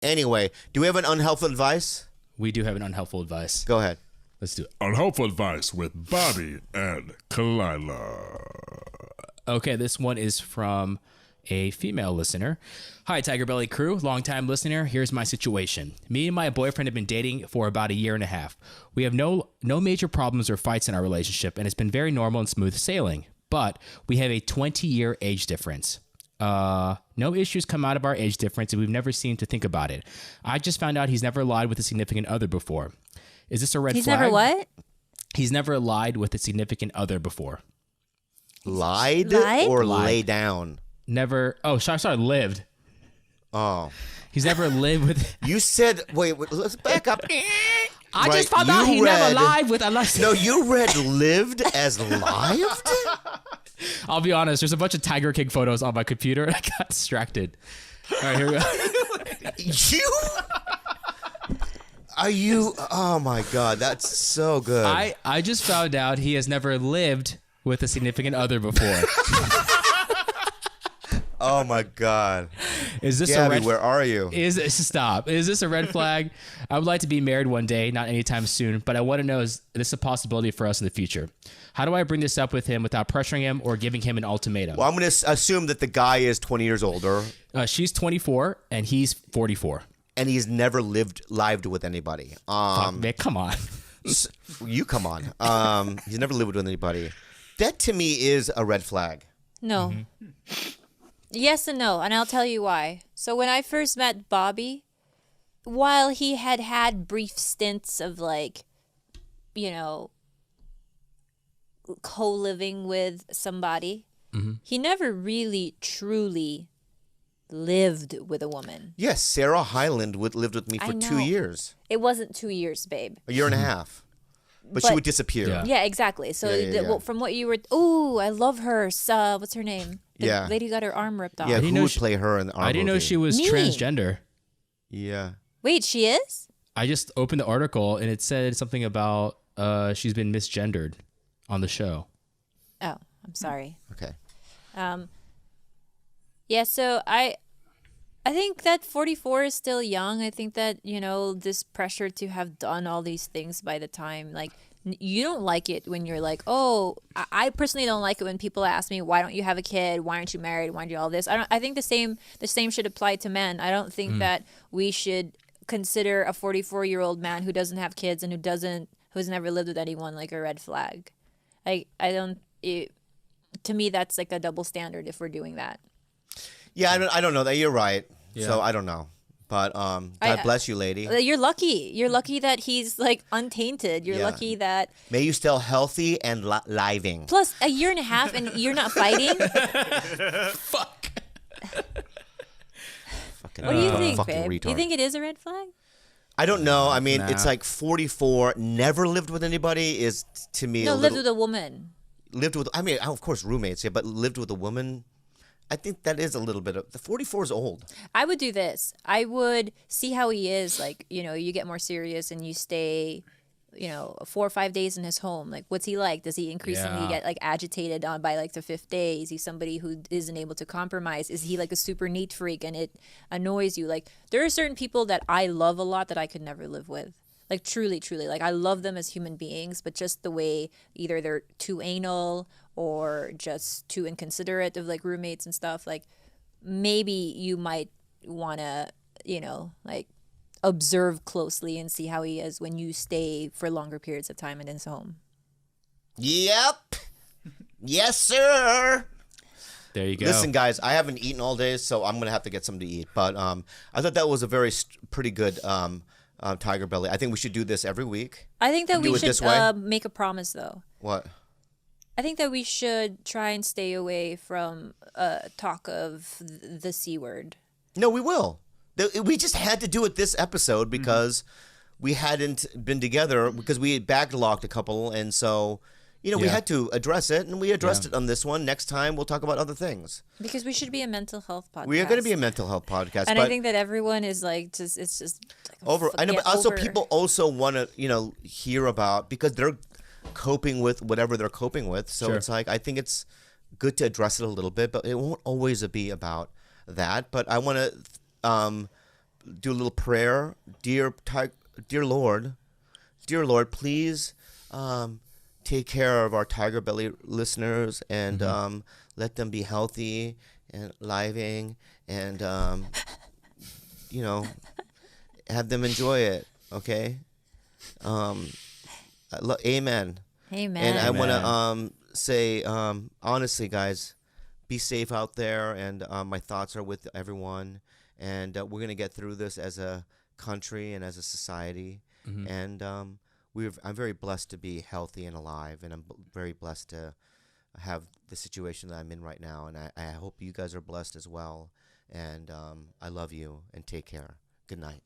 Anyway, do we have an unhelpful advice? We do have an unhelpful advice. Go ahead. Let's do it. Unhelpful advice with Bobby and Kalila. Okay, this one is from a female listener. Hi, Tiger Belly crew, longtime listener. Here's my situation. Me and my boyfriend have been dating for about a year and a half. We have no major problems or fights in our relationship, and it's been very normal and smooth sailing. But we have a 20-year age difference. No issues come out of our age difference, and we've never seemed to think about it. I just found out he's never lied with a significant other before. Is this a red flag? He's never what? He's never lied with a significant other before. Lied? Or lay down? Never. Oh, sorry, lived. Oh. He's never lived with. You said, wait, let's back up. I just found out he never lied with unless. No, you read lived as lived? I'll be honest, there's a bunch of Tiger King photos on my computer and I got distracted. All right, here we go. Are you? Oh my God, that's so good. I just found out he has never lived with a significant other before. Oh my God. Is this Gabby, a red where are you? Stop. Is this a red flag? I would like to be married one day, not anytime soon, but I want to know, is this a possibility for us in the future? How do I bring this up with him without pressuring him or giving him an ultimatum? Well, I'm going to assume that the guy is 20 years older. She's 24 and he's 44. And he's never lived with anybody. Fuck, man, come on. You come on. He's never lived with anybody. That to me is a red flag. No. Mm-hmm. Yes and no, and I'll tell you why. So when I first met Bobby, while he had brief stints of co-living with somebody, he never really truly lived with a woman. Yes, Sarah Hyland lived with me for 2 years. It wasn't 2 years, babe. A year and a half. But she would disappear. Yeah, exactly. So well, from what you were... I love her. What's her name? The lady who got her arm ripped off. Yeah, who would play her in the I didn't know she was transgender. Yeah. Wait, she is? I just opened the article and it said something about she's been misgendered on the show. Oh, I'm sorry. Okay. Yeah, so I think that 44 is still young. I think that, this pressure to have done all these things by the time, you don't like it when you're like, oh, I personally don't like it when people ask me, why don't you have a kid? Why aren't you married? Why aren't you all this? I think the same should apply to men. I don't think that we should consider a 44-year-old man who doesn't have kids and who's never lived with anyone like a red flag. To me, that's like a double standard if we're doing that. Yeah, I don't know that. You're right. Yeah. So I don't know. But God bless you, lady. You're lucky. You're lucky that he's untainted. You're lucky that... May you still healthy and living. Plus, a year and a half and you're not fighting? Fuck. What do you think, babe? Retard. Do you think it is a red flag? I don't know. I mean, it's 44, never lived with anybody is, to me, lived with a woman. Of course, roommates, yeah, but lived with a woman... I think that is a little bit of... The 44 is old. I would do this. I would see how he is. You get more serious and you stay, 4 or 5 days in his home. What's he like? Does he increasingly get, agitated by, the 5th day? Is he somebody who isn't able to compromise? Is he, a super neat freak and it annoys you? There are certain people that I love a lot that I could never live with. Truly. I love them as human beings, but just the way either they're too anal or just too inconsiderate of roommates and stuff, maybe you might want to, observe closely and see how he is when you stay for longer periods of time in his home. Yep. Yes, sir. There you go. Listen, guys, I haven't eaten all day, so I'm going to have to get something to eat. But I thought that was a pretty good Tiger Belly. I think we should do this every week. I think that we should make a promise, though. What? I think that we should try and stay away from talk of the C word. No, we will. We just had to do it this episode because we hadn't been together because we had backlogged a couple. And so, we had to address it. And we addressed it on this one. Next time, we'll talk about other things. Because we should be a mental health podcast. We are going to be a mental health podcast. And I think that everyone is it's just... over. I know, but also people also want to, hear about... Because they're coping with whatever they're coping with. So it's I think it's good to address it a little bit, but it won't always be about that. But I want to do a little prayer. Dear Lord, please take care of our Tiger Belly listeners and let them be healthy and living and have them enjoy it. Okay. Amen. Amen. And I want to say honestly, guys, be safe out there, and my thoughts are with everyone, and we're gonna get through this as a country and as a society, and I'm very blessed to be healthy and alive, and I'm very blessed to have the situation that I'm in right now, and I hope you guys are blessed as well, and I love you, and take care. Good night.